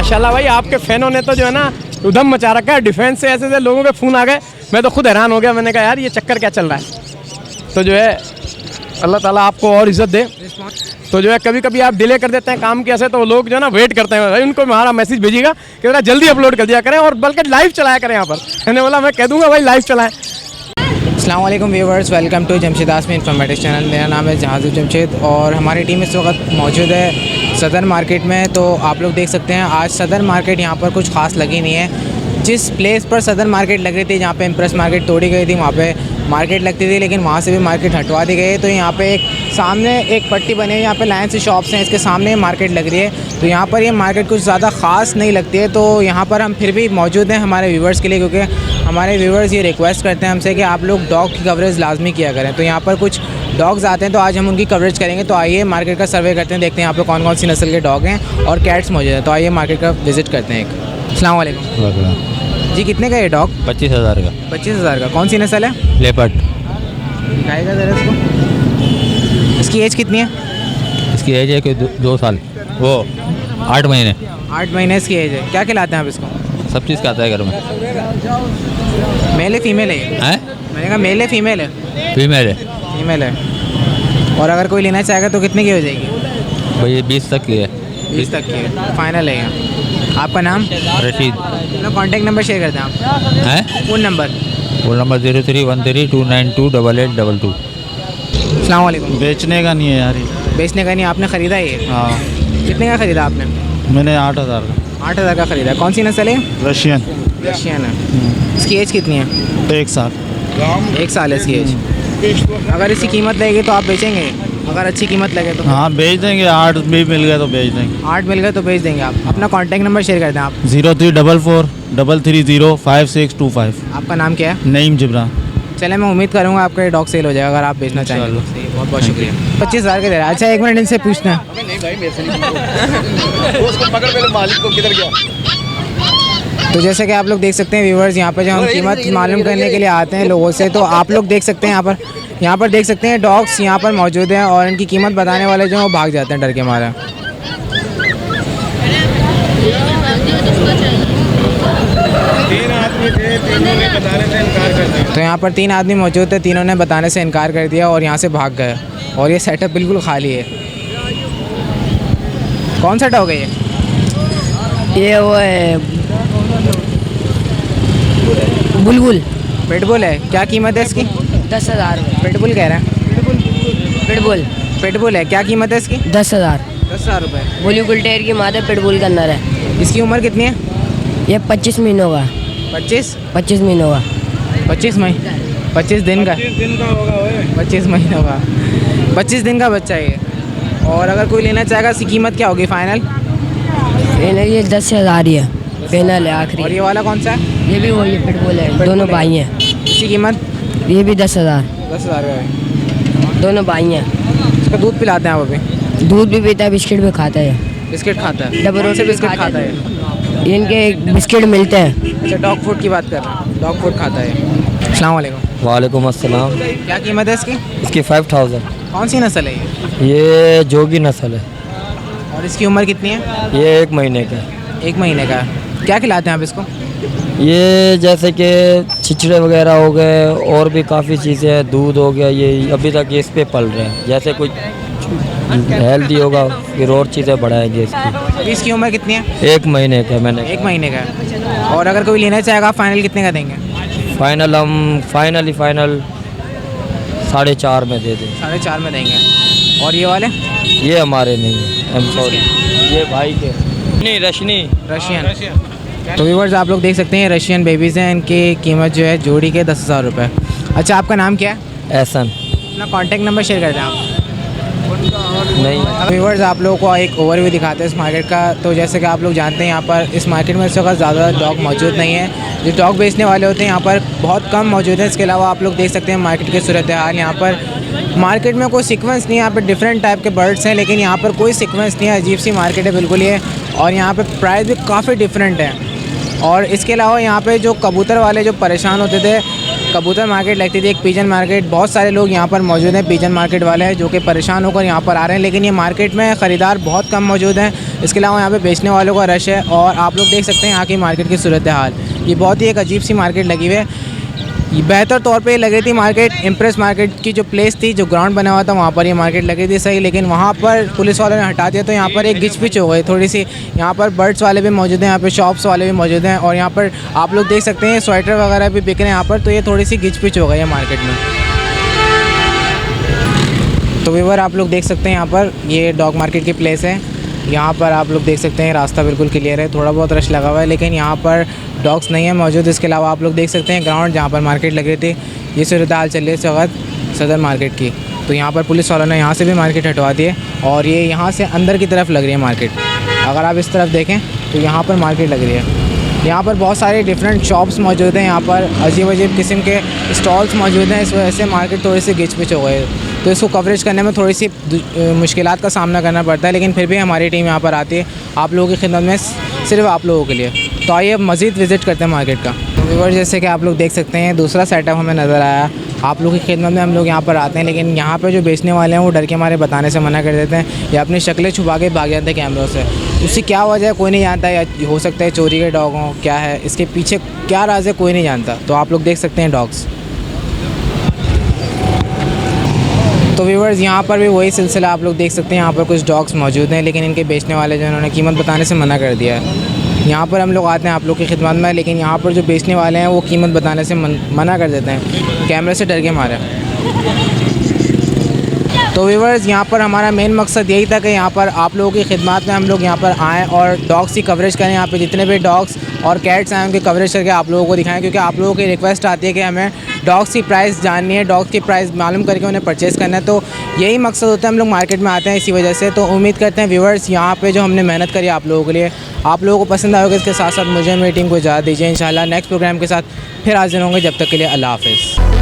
माशाल्लाह भाई, आपके फैनों ने तो जो है ना उधम मचा रखा है। डिफेंस से ऐसे लोगों के फ़ोन आ गए, मैं तो खुद हैरान हो गया। मैंने कहा यार ये चक्कर क्या चल रहा है। तो जो है अल्लाह ताला आपको और इज़्ज़त दे। तो जो है कभी कभी आप डिले कर देते हैं काम के ऐसे, तो लोग जो है ना वेट करते हैं भाई, उनको हमारा मैसेज भेजिएगा कि जरा जल्दी अपलोड कर दिया करें और बल्कि लाइव चलाया करें यहाँ पर। मैंने बोला मैं कह दूँगा भाई लाइव चलाएँ। अस्सलाम वालेकुम viewers, welcome to Jamshed Asmi informative channel. मेरा नाम है जहाज़ुल जमशेद और हमारी टीम इस वक्त मौजूद है सदर मार्केट में। तो आप लोग देख सकते हैं आज सदर मार्केट यहाँ पर कुछ ख़ास लगी नहीं है। जिस प्लेस पर सदर मार्केट लग रही थी, जहाँ पे इम्प्रेस मार्केट तोड़ी गई थी, वहाँ पे मार्केट लगती थी, लेकिन वहाँ से भी मार्केट हटवा दी गई है। तो यहाँ पे एक सामने एक पट्टी बनी है, यहाँ पे लाइन से शॉप्स हैं, इसके सामने मार्केट लग रही है। तो यहाँ पर ये मार्केट कुछ ज़्यादा ख़ास नहीं लगती है। तो यहाँ पर हम फिर भी मौजूद हैं हमारे व्यूवर्स के लिए, क्योंकि हमारे व्यूवर्स ये रिक्वेस्ट करते हैं हमसे कि आप लोग डॉग की कवरेज लाजमी किया करें। तो यहाँ पर कुछ डॉग्स आते हैं, तो आज हम उनकी कवरेज करेंगे। तो आइए मार्केट का सर्वे करते हैं, देखते हैं यहाँ पे कौन कौन सी नस्ल के डॉग हैं और कैट्स मौजूद हैं। तो आइए मार्केट का विज़िट करते हैं एक। अस्सलाम वालेकुम जी, कितने का ये डॉग? 25,000 का। 25,000 का। कौन सी नस्ल है? लेपर्ड। दिखाएगा ज़रा इसको। इसकी एज कितनी है? इसकी एज है कि 2 साल, वो 8 महीने। 8 महीने इसकी एज है। क्या खिलाते हैं आप इसको? सब चीज़ खाता है घर में। मेल है फीमेल है ये? हैं? मैंने कहा मेल है फीमेल है? फीमेल है फीमेल है। और अगर कोई लेना चाहेगा तो कितने की हो जाएगी? भाई, ये 20 तक की है। 20 तक की है, फाइनल है ये। आपका नाम? रशीद। अपना कॉन्टैक्ट नंबर शेयर करते हैं आप। हैं? Phone number? वो नंबर 0313292822। अस्सलाम वालेकुम। बेचने का नहीं है यार ये। बेचने का नहीं, आपने ख़रीदा है ये? हाँ, कितने का ख़रीदा आपने? मैंने 8,000 का। 8,000 का ख़रीदा। कौन सी नस्ल है? रशियन। रशियन है। इसकी एज कितनी है? 1 साल। 1 साल है इसकी एज। अगर इसकी कीमत लगेगी तो आप बेचेंगे? अगर अच्छी कीमत लगे तो? हाँ, बेच देंगे। 8 भी मिल गए तो बेच देंगे। 8 मिल गए तो बेच देंगे आप। अपना कॉन्टैक्ट नंबर शेयर कर दें आप। 0344 330 5625। आपका नाम क्या है? नईम जिब्रान। चले, मैं उम्मीद करूँगा आपका ये डॉग सेल हो जाएगा अगर आप बेचना चाहेंगे। बहुत बहुत शुक्रिया। 25,000 के दे रहा है। अच्छा, 1 मिनट इनसे पूछना है। तो जैसे कि आप लोग देख सकते हैं व्यूवर्स, यहाँ पर जो हम कीमत मालूम करने के लिए आते हैं लोगों से, तो आप लोग देख सकते हैं यहाँ पर देख सकते हैं डॉग्स यहाँ पर मौजूद हैं और इनकी कीमत बताने वाले जो हैं वो भाग जाते हैं डर के मारे। तो यहाँ पर 3 आदमी मौजूद थे, तीनों ने बताने से इनकार कर दिया और यहाँ से भाग गए और ये सेटअप बिल्कुल खाली है। कौन सा डॉग है ये वो है बुलबुल। पिटबुल है। क्या कीमत है इसकी? 10,000। पिटबुल कह रहा है। पिटबुल पिटबुल है। क्या कीमत है इसकी? 10,000। 10,000 रुपये। बुलबुल टेर की मादा पिटबुल का नर है। इसकी उम्र कितनी है? ये 25 महीनों का। 25 महीनों का। 25 दिन का 25 महीनों का 25 दिन का बच्चा है ये। और अगर कोई लेना चाहेगा इसकी कीमत क्या होगी फाइनल? ये 10,000 ही है, फाइनल है और आखिरी। ये वाला कौन सा है? ये भी वही पिटबुल है, दोनों भाई हैं। इसकी कीमत? ये भी 10,000। 10,000 का है। दोनों भाई हैं। इसका दूध पिलाते हैं आप अभी? दूध भी पीता है, बिस्किट भी खाता है। बिस्किट खाता है? डबल रोटी से भी बिस्किट खाता है? इनके बिस्किट मिलते हैं। अच्छा, डॉग फूड की बात कर रहे हैं। डॉग फूड खाता है। अस्सलाम वालेकुम। वालेकुम अस्सलाम। क्या कीमत है इसकी? इसकी 5,000। कौन सी नस्ल है ये जोगी नस्ल है। और इसकी उम्र कितनी है? ये 1 महीने का। 1 महीने का। क्या खिलाते हैं आप इसको? ये जैसे कि छिछड़े वगैरह हो गए और भी काफ़ी चीज़ें हैं, दूध हो गया, ये अभी तक इस पे पल रहे हैं। जैसे कुछ हेल्दी होगा फिर और चीज़ें बढ़ाएंगे इसकी। इसकी उम्र कितनी है? 1 महीने का मैंने। 1 महीने का। और अगर कोई लेना चाहेगा फाइनल कितने का देंगे? फाइनल हम फाइनल 4.5 में दे दें। 4.5 में देंगे। और ये वाले? ये हमारे नहीं है, आई एम सॉरी, ये भाई के नहीं। रशियन। तो व्यूअर्स आप लोग देख सकते हैं रशियन बेबीज़ हैं, इनकी कीमत जो है जोड़ी के 10,000 रुपये। अच्छा, आपका नाम क्या है? एहसन। अपना कॉन्टैक्ट नंबर शेयर कर दें आप। नहीं। व्यूअर्स आप लोगों को एक ओवरव्यू दिखाते हैं इस मार्केट का। तो जैसे कि आप लोग जानते हैं यहाँ पर इस मार्केट में इस वक्त ज़्यादा डॉग मौजूद नहीं है। जो डॉग बेचने वाले होते हैं यहाँ पर बहुत कम मौजूद हैं। इसके अलावा आप लोग देख सकते हैं मार्केट की सूरत हाल। यहाँ पर मार्केट में कोई सीक्वेंस नहीं है। यहाँ पर डिफरेंट टाइप के बर्ड्स हैं, लेकिन यहाँ पर कोई सीक्वेंस नहीं है। अजीब सी मार्केट है बिल्कुल ये। और यहाँ पर प्राइस भी काफ़ी डिफरेंट है। और इसके अलावा यहाँ पे जो कबूतर वाले जो परेशान होते थे, कबूतर मार्केट लगती थी, एक पिजन मार्केट। बहुत सारे लोग यहाँ पर मौजूद हैं, पिजन मार्केट वाले हैं, जो कि परेशान होकर यहाँ पर आ रहे हैं, लेकिन ये मार्केट में ख़रीदार बहुत कम मौजूद हैं। इसके अलावा यहाँ पे बेचने वालों का रश है और आप लोग देख सकते हैं यहाँ की मार्केट की सूरत हाल। ये बहुत ही एक अजीब सी मार्केट लगी हुई है। बेहतर तौर पे लग रही थी मार्केट इम्प्रेस मार्केट की जो प्लेस थी, जो ग्राउंड बना हुआ था, वहाँ पर ये मार्केट लगी थी सही, लेकिन वहाँ पर पुलिस वालों ने हटा दिया तो यहाँ पर एक गिच पिच हो गई थोड़ी सी। यहाँ पर बर्ड्स वाले भी मौजूद हैं, यहाँ पर शॉप्स वाले भी मौजूद हैं और यहाँ पर आप लोग देख सकते हैं स्वेटर वगैरह भी बिक रहे हैं यहाँ पर, तो ये थोड़ी सी गिच पिच हो गई है मार्केट में। तो व्यूअर आप लोग देख सकते हैं यहाँ पर ये डॉग मार्केट की प्लेस है। यहाँ पर आप लोग देख सकते हैं रास्ता बिल्कुल क्लियर है, थोड़ा बहुत रश लगा हुआ है, लेकिन यहाँ पर डॉग्स नहीं है मौजूद। इसके अलावा आप लोग देख सकते हैं ग्राउंड जहाँ पर मार्केट लग रही थी, ये सूरत हाल चल रही है इस वक्त सदर मार्केट की। तो यहाँ पर पुलिस वालों ने यहाँ से भी मार्केट हटवा दी है और ये यहाँ से अंदर की तरफ लग रही है मार्केट। अगर आप इस तरफ देखें तो यहाँ पर मार्केट लग रही है। यहाँ पर बहुत सारे डिफरेंट शॉप्स मौजूद हैं, यहाँ पर अजीब अजीब किस्म के स्टॉल्स मौजूद हैं। इस वजह से मार्केट थोड़ी सी गिच पिच हो गई है, तो इसको कवरेज करने में थोड़ी सी मुश्किलात का सामना करना पड़ता है, लेकिन फिर भी हमारी टीम यहाँ पर आती है आप लोगों की खिदमत में, सिर्फ आप लोगों के लिए। तो आइए अब मज़ीद विज़िट करते हैं मार्केट का। व्यूअर जैसे कि आप लोग देख सकते हैं दूसरा सेटअप हमें नज़र आया। आप लोगों की खिदमत में हम लोग यहाँ पर आते हैं, लेकिन यहाँ पर जो बेचने वाले हैं वो डर के हमारे बताने से मना कर देते हैं या अपनी शक्लें छुपा के भाग जाते हैं कैमरों से। उसकी क्या वजह है कोई नहीं जानता, या हो सकता है चोरी के डॉग हों, क्या है इसके पीछे क्या राज है कोई नहीं जानता। तो आप लोग देख सकते हैं डॉग्स। तो व्यूअर्स यहाँ पर भी वही सिलसिला आप लोग देख सकते हैं, यहाँ पर कुछ डॉग्स मौजूद हैं, लेकिन इनके बेचने वाले जो उन्होंने कीमत बताने से मना कर दिया है। यहाँ पर हम लोग आते हैं आप लोग की खिदमत में, लेकिन यहाँ पर जो बेचने वाले हैं वो कीमत बताने से मना कर देते हैं, कैमरे से डर के मारे। तो व्यूअर्स यहाँ पर हमारा मेन मकसद यही था कि यहाँ पर आप लोगों की खिदमत में हम लोग यहाँ पर आएँ और डॉग्स की कवरेज करें। यहाँ पे जितने भी डॉग्स और कैट्स आए उनकी कवरेज करके आप लोगों को दिखाएं, क्योंकि आप लोगों की रिक्वेस्ट आती है कि हमें डॉग्स की प्राइस जाननी है, डॉग्स की प्राइस मालूम करके उन्हें परचेज़ करना है। तो यही मकसद होता है, हम लोग मार्केट में आते हैं इसी वजह से। तो उम्मीद करते हैं व्यूअर्स यहाँ पे जो हमने मेहनत करी आप लोगों के लिए आप लोगों को पसंद आएगा। इसके साथ साथ मुझे मेरी टीम को इजाज़त दीजिए, इंशाल्लाह नेक्स्ट प्रोग्राम के साथ फिर हाजिर होंगे। जब तक के लिए अल्लाह हाफ़िज़।